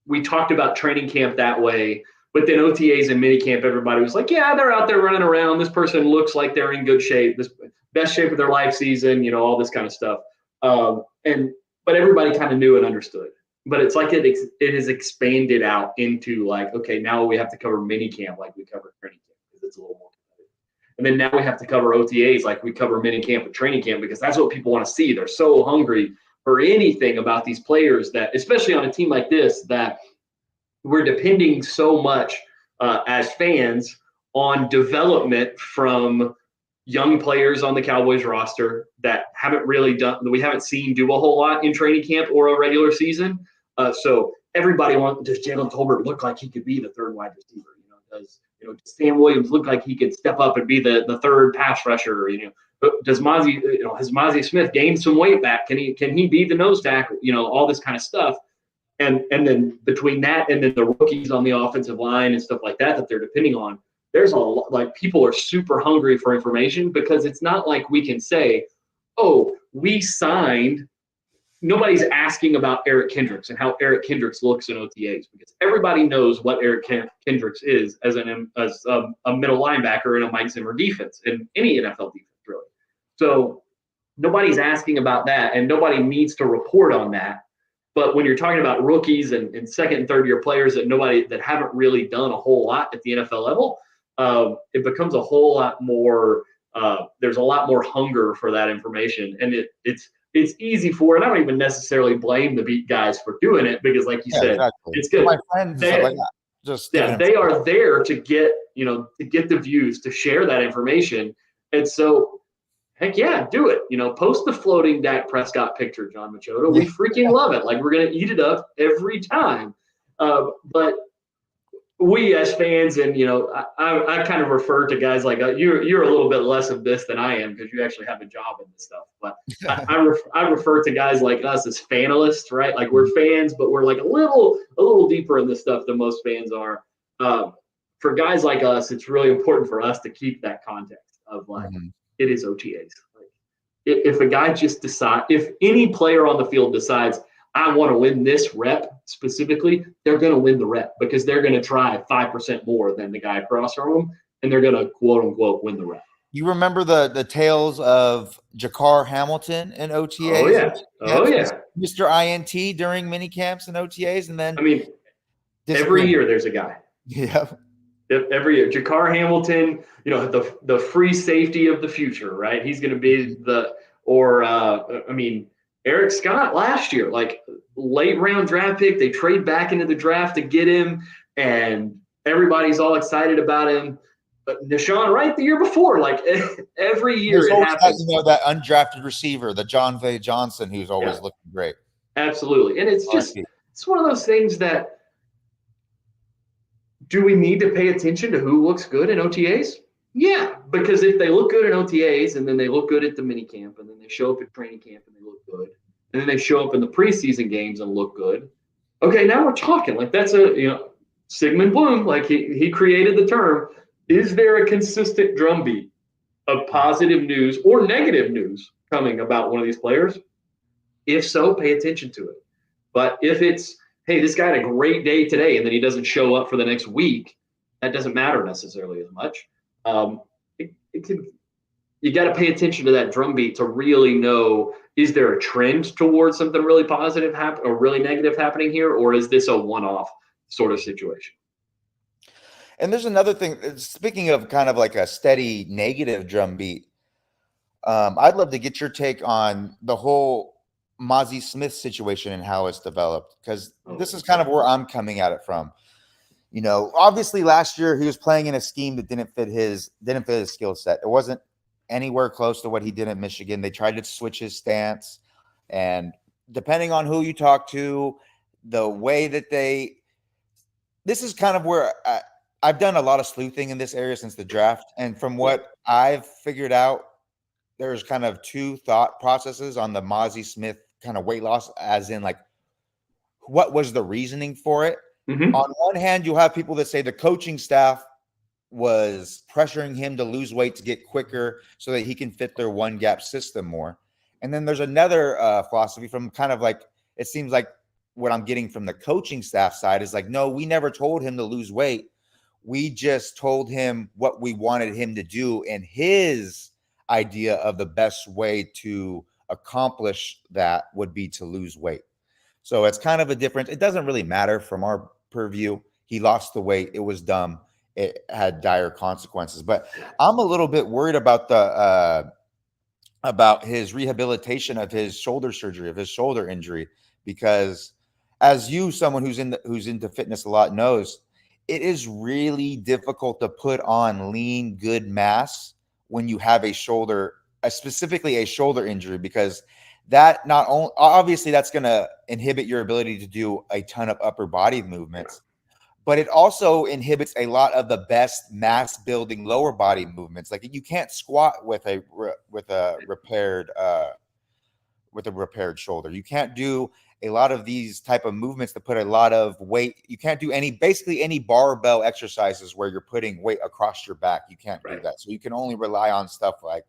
we talked about training camp that way, but then OTAs and minicamp, everybody was like, yeah, they're out there running around. This person looks like they're in good shape, this best shape of their life season, all this kind of stuff. But everybody kind of knew and understood. But it's like it has expanded out into like, okay, now we have to cover minicamp like we cover training camp because it's a little more. And then now we have to cover OTAs like we cover minicamp and training camp because that's what people want to see. They're so hungry or anything about these players that, especially on a team like this, that we're depending so much as fans on development from young players on the Cowboys roster that we haven't seen do a whole lot in training camp or a regular season. So everybody does Jalen Tolbert look like he could be the third wide receiver? Does Sam Williams look like he could step up and be the third pass rusher? Does Mazi, has Mazi Smith gained some weight back? Can he be the nose tackle? All this kind of stuff. And then between that and then the rookies on the offensive line and stuff like that they're depending on, there's a lot, like, people are super hungry for information, because it's not like we can say, oh, we signed. Nobody's asking about Eric Kendricks and how Eric Kendricks looks in OTAs, because everybody knows what Eric Kendricks is as a middle linebacker in a Mike Zimmer defense, in any NFL defense, really. So nobody's asking about that, and nobody needs to report on that. But when you're talking about rookies and second and third year players that haven't really done a whole lot at the NFL level, it becomes a whole lot more. There's a lot more hunger for that information, and it's easy for, and I don't even necessarily blame the beat guys for doing it, because, like you said, exactly. It's good. My friends and stuff like that. They are there to get the views, to share that information, and so, heck yeah, do it. Post the floating Dak Prescott picture, John Machota. We freaking love it. Like, we're gonna eat it up every time. But we as fans, and I kind of refer to guys like you're a little bit less of this than I am, because you actually have a job in this stuff. But I refer to guys like us as fanalists, right? Like, we're fans, but we're like a little deeper in this stuff than most fans are. For guys like us, it's really important for us to keep that context of, like, it is OTAs. Like, if a guy if any player on the field decides, I want to win this rep specifically, they're going to win the rep, because they're going to try 5% more than the guy across from them, and they're going to, quote unquote, win the rep. You remember the tales of Jakar Hamilton in OTAs? Oh yeah. Mr. INT during mini camps and OTAs, and then every year there's a guy. Yeah. Every year, Jakar Hamilton, the free safety of the future, right? He's going to be Eric Scott last year, like, late round draft pick. They trade back into the draft to get him, and everybody's all excited about him. But Nashawn Wright the year before, like, every year it happens. That undrafted receiver, the John Vay Johnson, who's always looking great. Absolutely. And it's one of those things that, do we need to pay attention to who looks good in OTAs? Yeah, because if they look good in OTAs, and then they look good at the minicamp, and then they show up at training camp and they look good, and then they show up in the preseason games and look good, okay, now we're talking. Like, that's Sigmund Bloom, like, he created the term. Is there a consistent drumbeat of positive news or negative news coming about one of these players? If so, pay attention to it. But if it's, hey, this guy had a great day today, and then he doesn't show up for the next week, that doesn't matter necessarily as much. You got to pay attention to that drumbeat to really know, is there a trend towards something really positive or really negative happening here, or is this a one-off sort of situation? And there's another thing. Speaking of kind of like a steady negative drumbeat, I'd love to get your take on the whole Mazi Smith situation and how it's developed, because this is kind of where I'm coming at it from. Obviously last year he was playing in a scheme that didn't fit his skill set. It wasn't anywhere close to what he did at Michigan. They tried to switch his stance, and depending on who you talk to, the way that this is kind of where I've done a lot of sleuthing in this area since the draft. And from what I've figured out, there's kind of two thought processes on the Mazi Smith kind of weight loss, as in, like, what was the reasoning for it? Mm-hmm. On one hand, you'll have people that say the coaching staff was pressuring him to lose weight to get quicker so that he can fit their one gap system more. And then there's another philosophy from kind of like, it seems like what I'm getting from the coaching staff side is like, no, we never told him to lose weight. We just told him what we wanted him to do, and his idea of the best way to accomplish that would be to lose weight. So it's kind of a difference. It doesn't really matter from our purview. He lost the weight. It was dumb. It had dire consequences. But I'm a little bit worried about about his rehabilitation of his shoulder surgery, of his shoulder injury, because as you, someone who's into fitness a lot, knows, it is really difficult to put on lean, good mass when you have a shoulder, specifically a shoulder injury, because that not only obviously that's going to inhibit your ability to do a ton of upper body movements, but it also inhibits a lot of the best mass building lower body movements. Like you can't squat with a repaired shoulder. You can't do a lot of these type of movements that put a lot of weight. You can't do basically any barbell exercises where you're putting weight across your back. You can't do that. So you can only rely on stuff like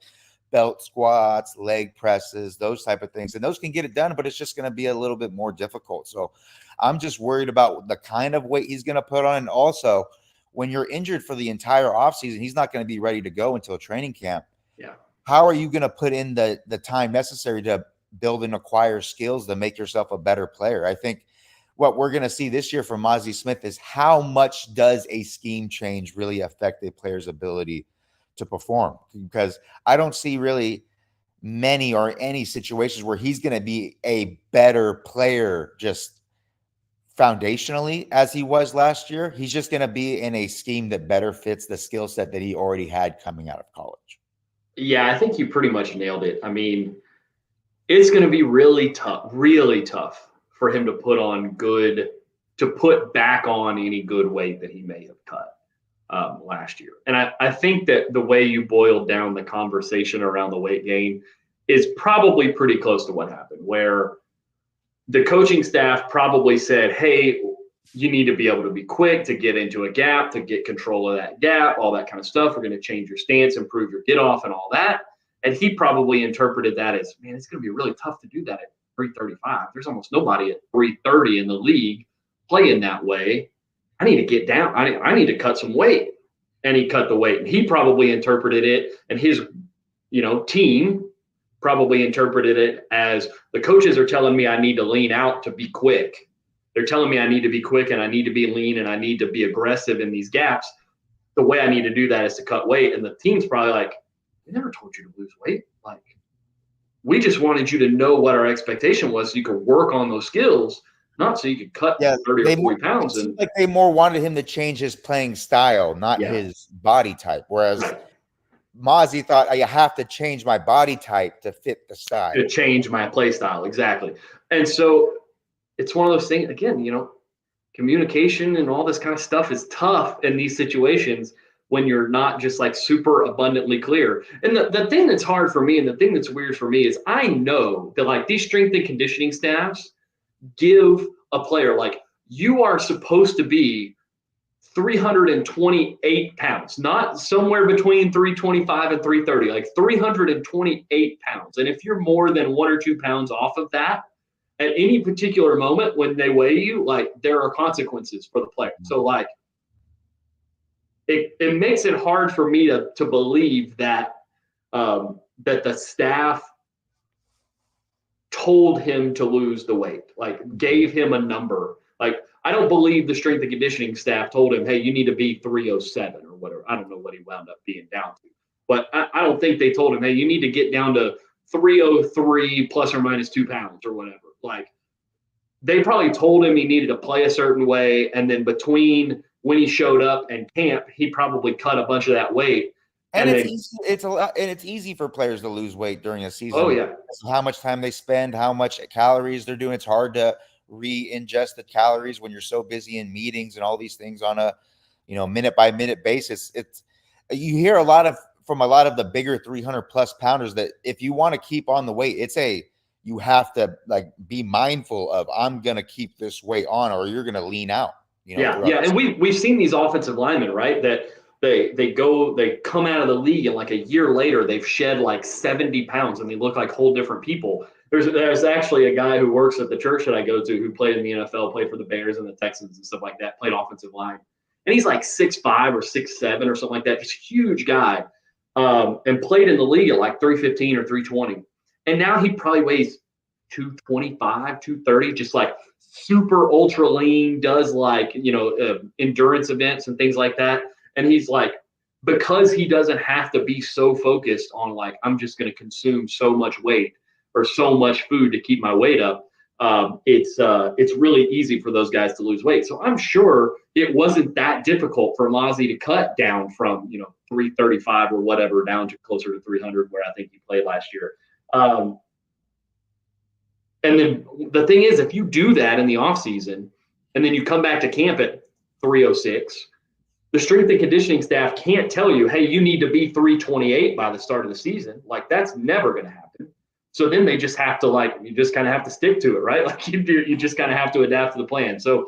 belt squats, leg presses, those type of things. And those can get it done, but it's just going to be a little bit more difficult. So I'm just worried about the kind of weight he's going to put on. And also, when you're injured for the entire offseason, he's not going to be ready to go until training camp. Yeah. How are you going to put in the time necessary to build and acquire skills to make yourself a better player? I think what we're going to see this year from Mazi Smith is how much does a scheme change really affect a player's ability to perform, because I don't see really many or any situations where he's going to be a better player just foundationally as he was last year. He's just going to be in a scheme that better fits the skill set that he already had coming out of college. Yeah, I think you pretty much nailed it. I mean, it's going to be really tough for him to put back on any good weight that he may have cut last year. And I think that the way you boiled down the conversation around the weight gain is probably pretty close to what happened, where the coaching staff probably said, hey, you need to be able to be quick to get into a gap, to get control of that gap, all that kind of stuff. We're going to change your stance, improve your get off and all that. And he probably interpreted that as, man, it's going to be really tough to do that at 335. There's almost nobody at 330 in the league playing that way. I need to get down. I need to cut some weight. And he cut the weight. And he probably interpreted it, and his, team probably interpreted it as, the coaches are telling me I need to lean out to be quick. They're telling me I need to be quick and I need to be lean and I need to be aggressive in these gaps. The way I need to do that is to cut weight. And the team's probably like, we never told you to lose weight. Like, we just wanted you to know what our expectation was so you could work on those skills, not so you could cut 30 or 40 pounds. And like they more wanted him to change his playing style, not his body type. Whereas Mazi thought, I have to change my body type to fit the style. To change my play style, exactly. And so it's one of those things, again, communication and all this kind of stuff is tough in these situations when you're not just like super abundantly clear. And the thing that's hard for me and the thing that's weird for me is I know that like these strength and conditioning staffs give a player, like, you are supposed to be 328 pounds, not somewhere between 325 and 330, like 328 pounds. And if you're more than 1 or 2 pounds off of that at any particular moment when they weigh you, like, there are consequences for the player. So like, it makes it hard for me to believe that that the staff told him to lose the weight, like gave him a number. Like, I don't believe the strength and conditioning staff told him, hey, you need to be 307 or whatever. I don't know what he wound up being down to, but I don't think they told him, hey, you need to get down to 303 plus or minus 2 pounds or whatever. Like, they probably told him he needed to play a certain way. And then between when he showed up and camp, he probably cut a bunch of that weight. And it's easy for players to lose weight during a season. Oh yeah. How much time they spend, how much calories they're doing. It's hard to re-ingest the calories when you're so busy in meetings and all these things on a, minute by minute basis. You hear from a lot of the bigger 300 plus pounders that if you want to keep on the weight, you have to like be mindful of, I'm going to keep this weight on or you're going to lean out. Yeah. And we've seen these offensive linemen, right? That they come out of the league and like a year later, they've shed like 70 pounds and they look like whole different people. There's actually a guy who works at the church that I go to who played in the NFL, played for the Bears and the Texans and stuff like that, played offensive line. And he's like 6'5" or 6'7" or something like that, just huge guy, and played in the league at like 315 or 320. And now he probably weighs 225, 230, just like super ultra lean, does like, endurance events and things like that. And he's like because he doesn't have to be so focused on like, I'm just going to consume so much weight or so much food to keep my weight up. It's really easy for those guys to lose weight. So I'm sure it wasn't that difficult for Mazi to cut down from 335 or whatever down to closer to 300, where I think he played last year. And then the thing is, if you do that in the offseason and then you come back to camp at 306, the strength and conditioning staff can't tell you, hey, you need to be 328 by the start of the season. Like, that's never going to happen. So then they just have to, you just kind of have to stick to it, right? Like, you just kind of have to adapt to the plan. So,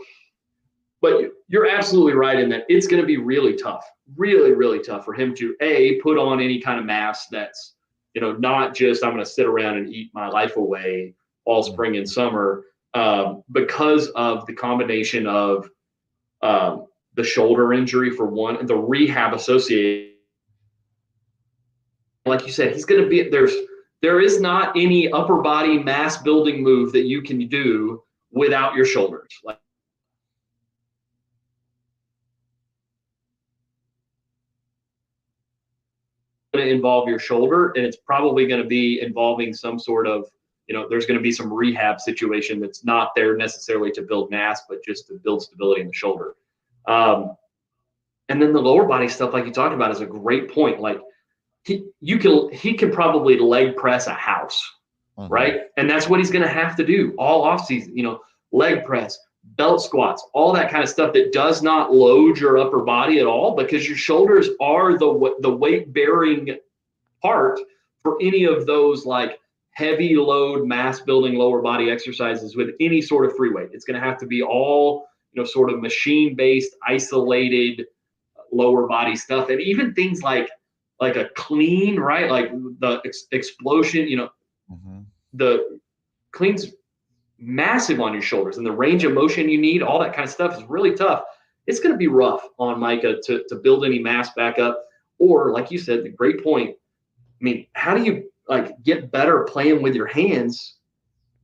but you're absolutely right in that it's going to be really tough, really, really tough for him to, put on any kind of mass that's, not just I'm going to sit around and eat my life away all spring and summer, because of the combination of the shoulder injury for one, and the rehab associated. Like you said, he's going to be there is not any upper body mass building move that you can do without your shoulders. Like, going to involve your shoulder, and it's probably going to be involving some sort of, there's going to be some rehab situation that's not there necessarily to build mass, but just to build stability in the shoulder. And then the lower body stuff, like you talked about, is a great point. Like, he can probably leg press a house, right? And that's what he's going to have to do all offseason, leg press, belt squats, all that kind of stuff that does not load your upper body at all, because your shoulders are the weight bearing part for any of those like heavy load mass building lower body exercises with any sort of free weight. It's going to have to be all, sort of machine based, isolated lower body stuff. And even things like a clean, right? Like the explosion, the clean's massive on your shoulders, and the range of motion you need, all that kind of stuff is really tough. It's going to be rough on Micah to build any mass back up. Or like you said, the great point. I mean, how do you get better playing with your hands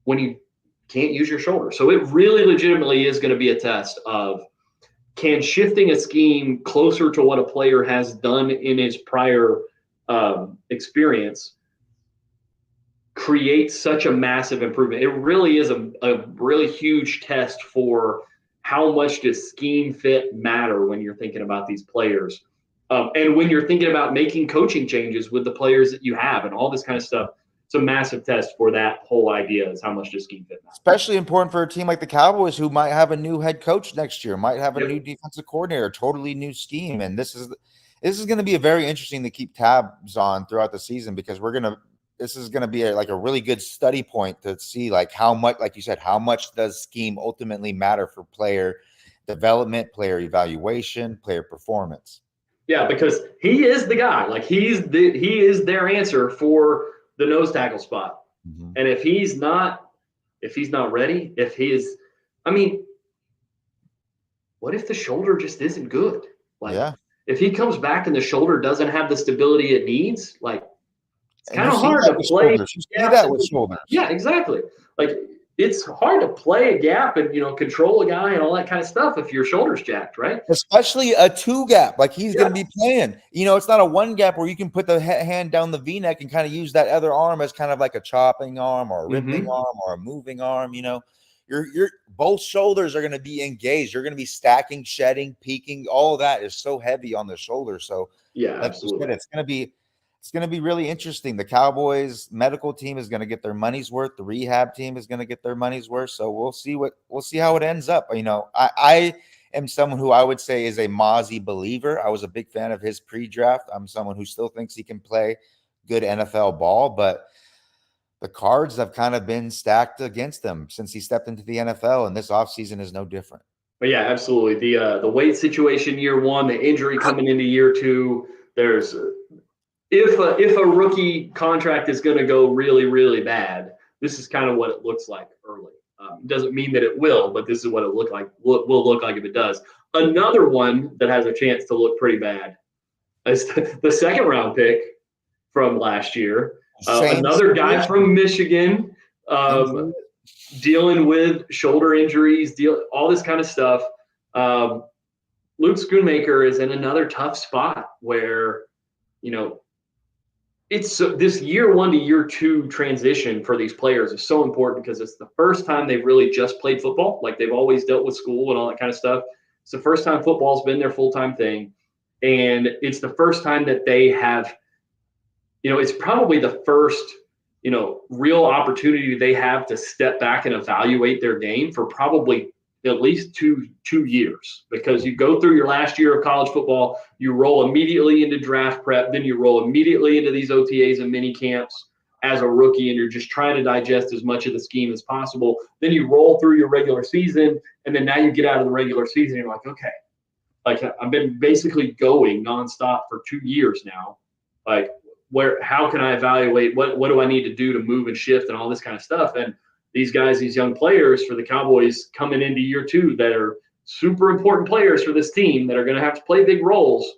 when you can't use your shoulder? So it really legitimately is going to be a test of, can shifting a scheme closer to what a player has done in his prior experience create such a massive improvement? It really is a really huge test for how much does scheme fit matter when you're thinking about these players. And when you're thinking about making coaching changes with the players that you have and all this kind of stuff, it's a massive test for that whole idea, is how much does scheme fit matter. Especially important for a team like the Cowboys, who might have a new head coach next year, might have a new defensive coordinator, totally new scheme. And this is going to be a very interesting to keep tabs on throughout the season, because this is going to be a really good study point to see how much, like you said, how much does scheme ultimately matter for player development, player evaluation, player performance. Yeah, because he is the guy. Like, he is their answer for the nose tackle spot. And if he's not ready, what if the shoulder just isn't good? If he comes back and the shoulder doesn't have the stability it needs, it's kind of hard to play. You see that with shoulders. Yeah, exactly. It's hard to play a gap and, control a guy and all that kind of stuff if your shoulder's jacked, right? Especially a two gap, like he's going to be playing. It's not a one gap where you can put the hand down the V-neck and kind of use that other arm as kind of like a chopping arm or a ripping arm or a moving arm. Your both shoulders are going to be engaged. You're going to be stacking, shedding, peaking. All of that is so heavy on the shoulder. So absolutely. It's going to be really interesting. The Cowboys medical team is going to get their money's worth. The rehab team is going to get their money's worth. So we'll see how it ends up. I am someone who I would say is a Mazi believer. I was a big fan of his pre-draft. I'm someone who still thinks he can play good NFL ball, but the cards have kind of been stacked against him since he stepped into the NFL, and this offseason is no different. But yeah, absolutely. The weight situation year one, the injury coming into year two, there's if a rookie contract is going to go really, really bad, this is kind of what it looks like early. It doesn't mean that it will, but this is what it will look like if it does. Another one that has a chance to look pretty bad is the second round pick from last year. Another guy from Michigan, dealing with shoulder injuries, all this kind of stuff. Luke Schoonmaker is in another tough spot where, you know, it's this year 1 to year 2 transition for these players is so important because it's the first time they've really just played football. Like they've always dealt with school and all that kind of stuff. It's the first time football's been their full-time thing. And it's the first time that they have, you know, it's probably the first, you know, real opportunity they have to step back and evaluate their game for probably at least two years, because you go through your last year of college football, you roll immediately into draft prep, then you roll immediately into these OTAs and mini camps as a rookie, and you're just trying to digest as much of the scheme as possible. Then you roll through your regular season, and then now you get out of the regular season, and you're like, okay, like I've been basically going nonstop for 2 years now. Like, how can I evaluate what do I need to do to move and shift and all this kind of stuff? And these guys, these young players for the Cowboys coming into year 2 that are super important players for this team that are going to have to play big roles,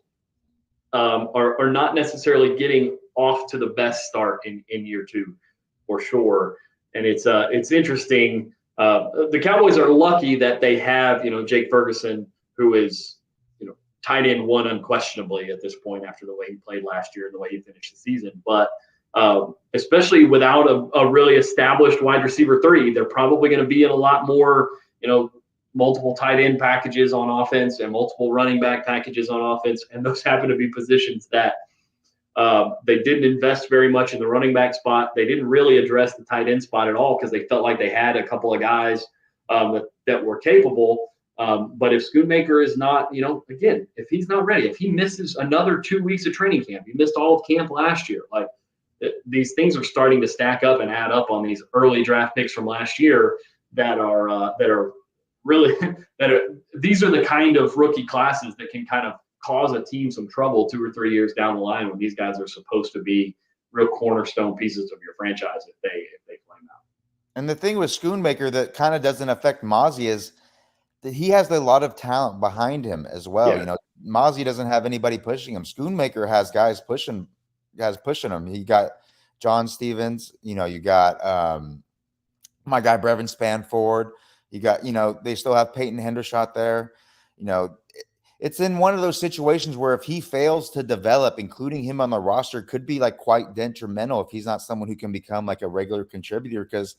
are not necessarily getting off to the best start in year 2 for sure. And it's interesting. The Cowboys are lucky that they have, you know, Jake Ferguson, who is, you know, tight end 1 unquestionably at this point after the way he played last year and the way he finished the season. But especially without a really established wide receiver 3, they're probably going to be in a lot more, you know, multiple tight end packages on offense and multiple running back packages on offense. And those happen to be positions that they didn't invest very much in the running back spot. They didn't really address the tight end spot at all because they felt like they had a couple of guys that were capable. But if Schoonmaker is not, you know, again, if he's not ready, if he misses another 2 weeks of training camp, he missed all of camp last year, like, these things are starting to stack up and add up on these early draft picks from last year that are really these are the kind of rookie classes that can kind of cause a team some trouble 2 or 3 years down the line when these guys are supposed to be real cornerstone pieces of your franchise if they flame out. And the thing with Schoonmaker that kind of doesn't affect Mazi is that he has a lot of talent behind him as well. Yeah. You know, Mazi doesn't have anybody pushing him. Schoonmaker has guys pushing him. He got John Stevens, you know, you got my guy Brevin Spanford, you got, you know, they still have Peyton Hendershot there. You know, it's in one of those situations where if he fails to develop, including him on the roster could be like quite detrimental if he's not someone who can become like a regular contributor, because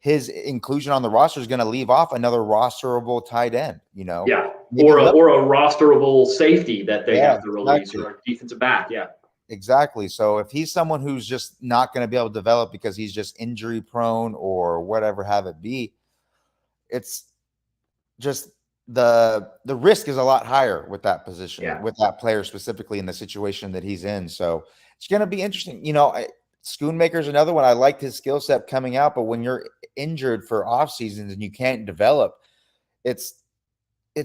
his inclusion on the roster is going to leave off another rosterable tight end, you know? Yeah. Or a rosterable safety that they have to release, exactly. or a defensive back. Yeah. Exactly. So if he's someone who's just not going to be able to develop because he's just injury prone or whatever have it be, it's just the risk is a lot higher with that position, with that player specifically in the situation that he's in. So it's going to be interesting. You know, Schoonmaker's another one. I liked his skill set coming out, but when you're injured for off seasons and you can't develop, it's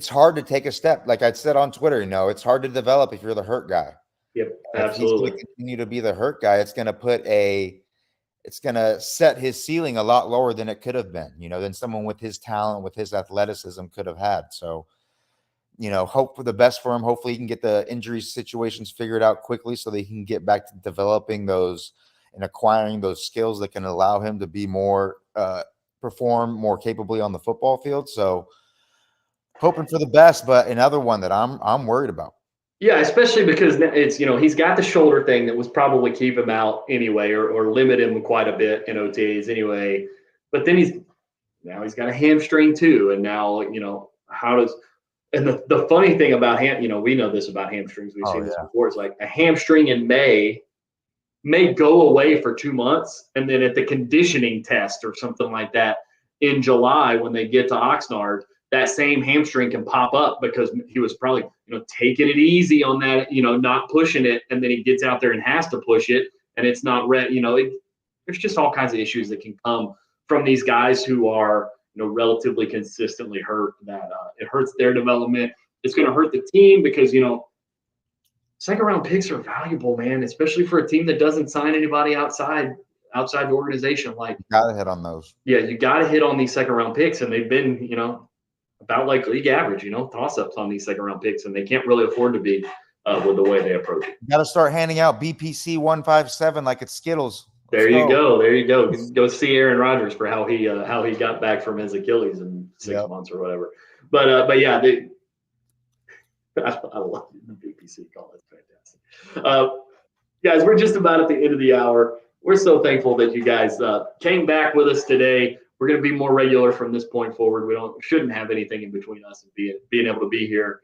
hard to take a step. Like I said on Twitter, you know, it's hard to develop if you're the hurt guy. Yep, absolutely. If he's going to continue to be the hurt guy, it's going to set his ceiling a lot lower than it could have been, you know, than someone with his talent, with his athleticism could have had. So, you know, hope for the best for him. Hopefully he can get the injury situations figured out quickly so that he can get back to developing those and acquiring those skills that can allow him to be more, perform more capably on the football field. So hoping for the best, but another one that I'm worried about. Yeah, especially because it's, you know, he's got the shoulder thing that was probably keep him out anyway, or limit him quite a bit in OTAs anyway. But then he's got a hamstring too. And now, you know, and the funny thing about you know, we know this about hamstrings. We've seen this before. It's like a hamstring in May may go away for 2 months. And then at the conditioning test or something like that in July, when they get to Oxnard, that same hamstring can pop up because he was probably, you know, taking it easy on that, you know, not pushing it. And then he gets out there and has to push it and it's not ready. You know, there's just all kinds of issues that can come from these guys who are, you know, relatively consistently hurt, that it hurts their development. It's going to hurt the team because, you know, second round picks are valuable, man, especially for a team that doesn't sign anybody outside the organization. Like, you got to hit on those. Yeah, you got to hit on these second round picks. And they've been, you know, about like league average, you know, toss-ups on these second round picks, and they can't really afford to be with the way they approach it. You got to start handing out BPC 157 like it's Skittles. There you go. Go see Aaron Rodgers for how he got back from his Achilles in 6 months or whatever. But yeah, I love the BPC call. It's fantastic. Guys, we're just about at the end of the hour. We're so thankful that you guys came back with us today. We're going to be more regular from this point forward. We shouldn't have anything in between us and being able to be here.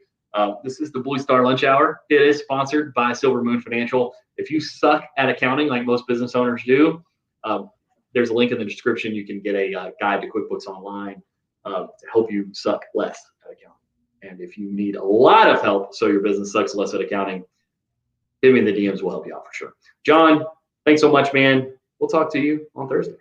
This is the Blue Star Lunch Hour. It is sponsored by Silver Moon Financial. If you suck at accounting like most business owners do, there's a link in the description. You can get a guide to QuickBooks Online to help you suck less at accounting. And if you need a lot of help so your business sucks less at accounting, hit me in the DMs. We'll help you out for sure. John, thanks so much, man. We'll talk to you on Thursday.